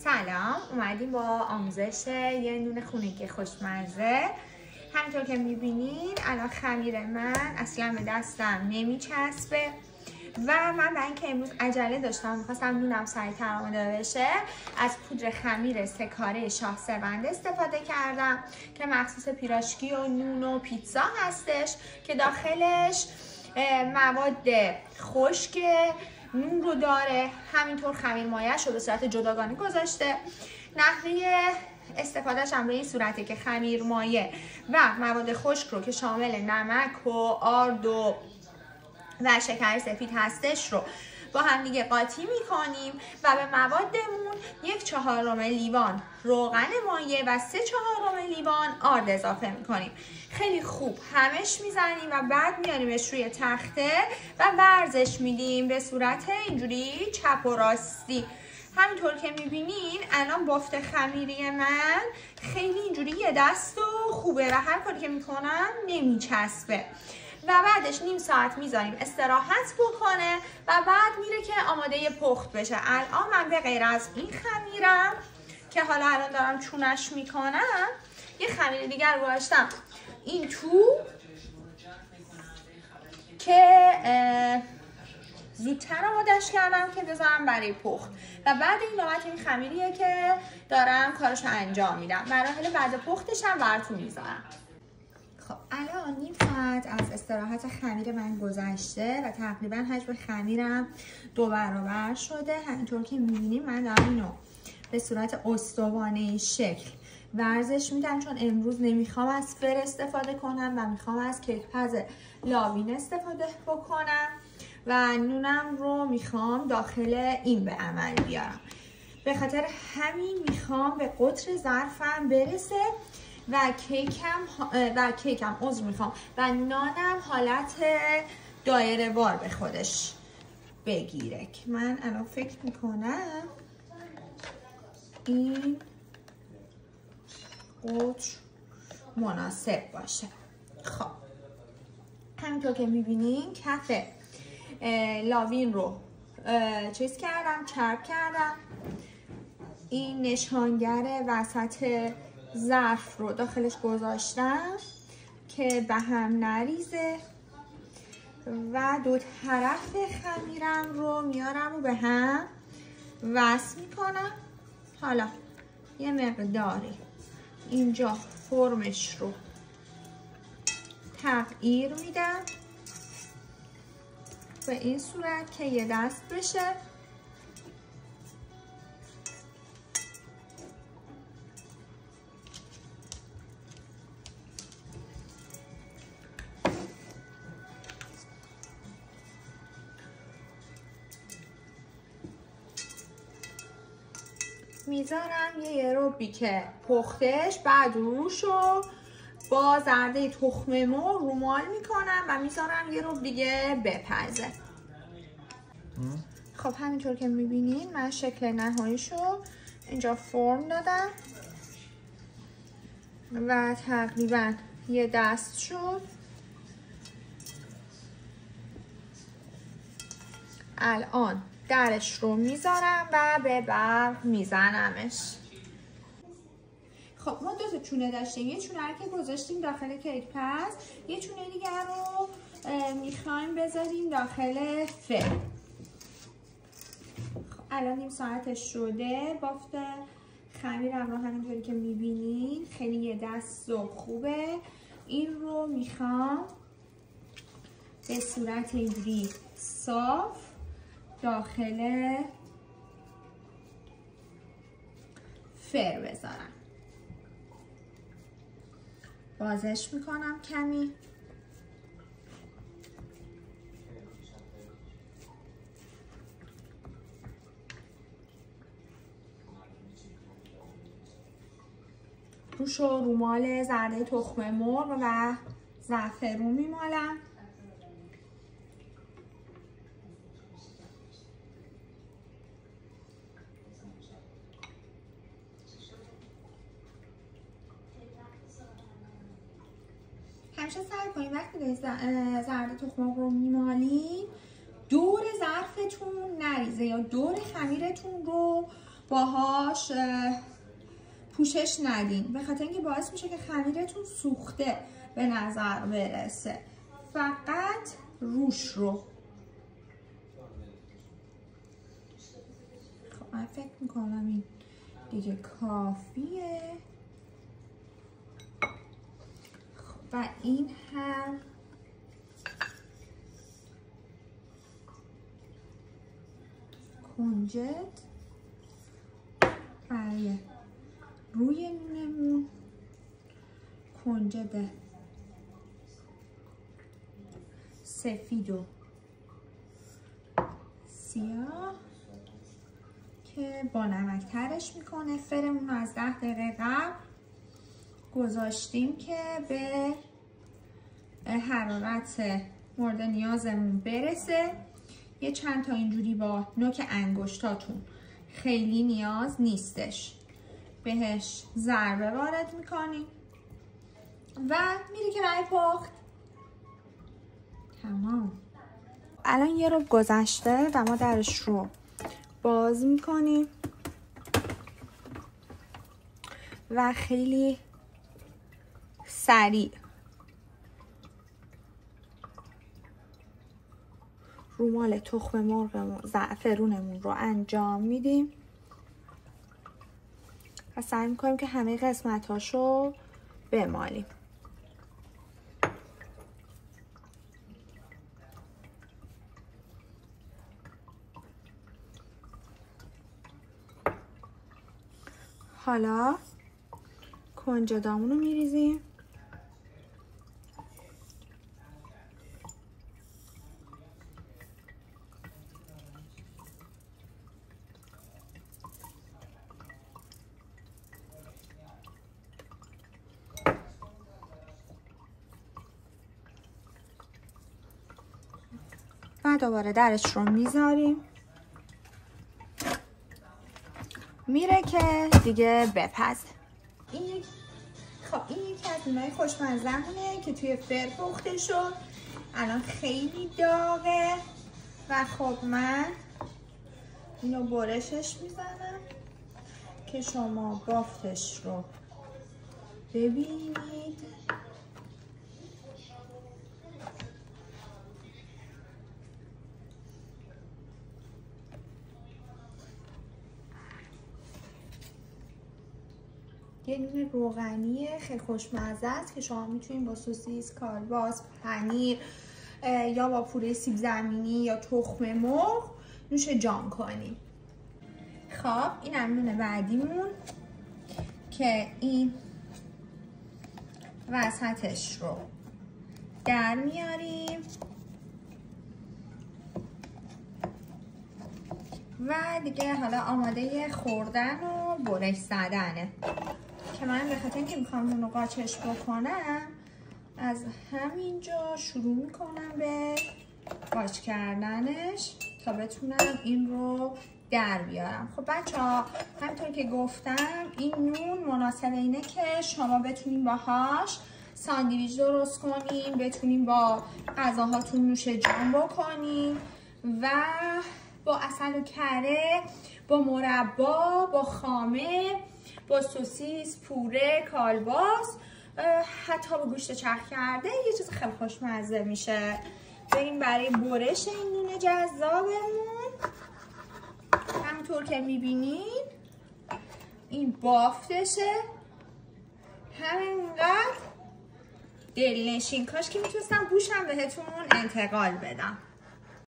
سلام، اومدیم با آموزش یه نون خونگی خوشمزه. همینطور که میبینین الان خمیر من اصلا به دستم نمیچسبه و من برای اینکه امروز عجله داشتم میخواستم نونم سریعتر آماده بشه، از پودر خمیر 3 کاره شاه سوند استفاده کردم که مخصوص پیراشکی و نون و پیتزا هستش که داخلش مواد خشک نون رو داره. همینطور خمیر مایه‌اش رو به صورت جداگانه گذاشته. نحوه استفادهش هم به این صورته که خمیر مایه و مواد خشک رو که شامل نمک و آرد و شکر سفید هستش رو با هم دیگه قاطی میکنیم و به موادمون 1/4 لیوان روغن مایه و 3/4 لیوان آرد اضافه میکنیم. خیلی خوب همش میزنیم و بعد میاریمش روی تخته و ورزش میدیم به صورت اینجوری چپ و راستی. همینطور که میبینین الان بافت خمیری من خیلی اینجوری یه دست و خوبه و هر کاری که میکنم نمیچسبه و بعدش نیم ساعت میذاریم استراحت بکنه و بعد میره که آماده پخت بشه. الان من به غیر از این خمیرم که حالا الان دارم چونش میکنم یه خمیر دیگر گذاشتم این تو که زودتر آمادش کردم که بذارم برای پخت و بعد این نوبت این خمیریه که دارم کارشو انجام میدم. مراحل بعد پختش هم براتون میذارم. خب الان نیم ساعت از استراحت خمیر من گذشته و تقریبا حجم خمیرم 2 برابر شده. همینطور که میبینیم من دارم اینو به صورت استوانه شکل ورزش میدم چون امروز نمیخوام از فر استفاده کنم و میخوام از کیک پز لاوین استفاده بکنم و نونم رو میخوام داخل این به عمل بیارم. به خاطر همین میخوام به قطر ظرفم برسه و کیکم عذر میخوام و نانم حالت دایره وار به خودش بگیره که من الان فکر میکنم این قطر مناسب باشه. خب همینطور که میبینین کف لاوین رو چیز کردم، چرب کردم. این نشانگر وسط ظرف رو داخلش گذاشتم که به هم نریزه و 2 طرف خمیرم رو میارم و به هم وصل میکنم. حالا یه مقداری اینجا فرمش رو تغییر میدم به این صورت که یه دست بشه. میذارم یه ربی که پختش، بعد روشو با زرده تخم مرغ رومال میکنم و میذارم یه رب دیگه بپزه. خب همینطور که میبینین من شکل نهاییشو اینجا فرم دادم و تقریبا یه دست شد. الان درش رو میذارم و به برق میزنمش. خب ما 2 چونه داشتیم، یه چونه رو که گذاشتیم داخل کیک پز، یه چونه دیگر رو میخوایم بذاریم داخل فر. خب الان نیم ساعتش شده. بافت خمیرم رو همینطوری که میبینین خیلی یه دست و خوبه. این رو میخوام به صورت اینجوری صاف داخل فر بذارم. بازش میکنم کمی. روشو رومال زرده تخم مرغ و زعفرون میمالم. همیشه سعی کنید وقتی دارید زرده تخم مرغ رو میمالین دور ظرفتون نریزه یا دور خمیرتون رو باهاش پوشش ندین، به خاطر اینکه باعث میشه که خمیرتون سوخته به نظر برسه. فقط روش رو. خب من فکر میکنم این دیگه کافیه. خب و این هم کنجد برای روی نونمون، کنجد سفید و سیاه که با نمک ترش میکنه. فرمون رو از 10 دقیقه قبل گذاشتیم که به حرارت مورد نیازمون برسه. یه چند تا اینجوری با نوک انگشتاتون، خیلی نیاز نیستش، بهش ضربه وارد میکنیم و میره که رای پخت. تمام. الان یه رو گذشته و ما درش رو باز میکنیم و خیلی سریع رومال تخم مرغمون، زعفرونمون رو انجام میدیم و سعی میکنیم که همه قسمتاشو بمالیم. حالا کنجدامون رو میریزیم. و دوباره درش رو میذاریم، میره که دیگه بپزه. این یکی از اونای خوشمزه‌مونه که توی فر پخته شد. الان خیلی داغه و خب من اینو برشش میزنم که شما بافتش رو ببینید. یه نون روغنی خیلی خوشمزه است که شما میتونید با سوسیس، کالباس، پنیر یا با پوره سیب زمینی یا تخم مرغ نوش جان کنید. خب این هم نون بعدیمون که این وسطش رو در میاریم و دیگه حالا آماده خوردن و برش زدنه که من به خاطر اینکه میخوام اونو قاچش بکنم از همینجا شروع میکنم به قاچ کردنش تا بتونم این رو در بیارم. خب بچه ها همینطور که گفتم این نون مناسب اینه که شما بتونین باهاش ساندویچ درست کنین، بتونین با غذاهاتون نوش جان بکنین و با عسل و کره، با مربا، با خامه، با سوسیس، پوره، کالباس، حتی با گوشت چرخ کرده یه چیز خیلی خوشمزه میشه. بریم برای برش این نون جذابمون. همونطور که میبینین این بافتشه، همینقدر دلنشین. کاش که میتونستم بوشم بهتون انتقال بدم.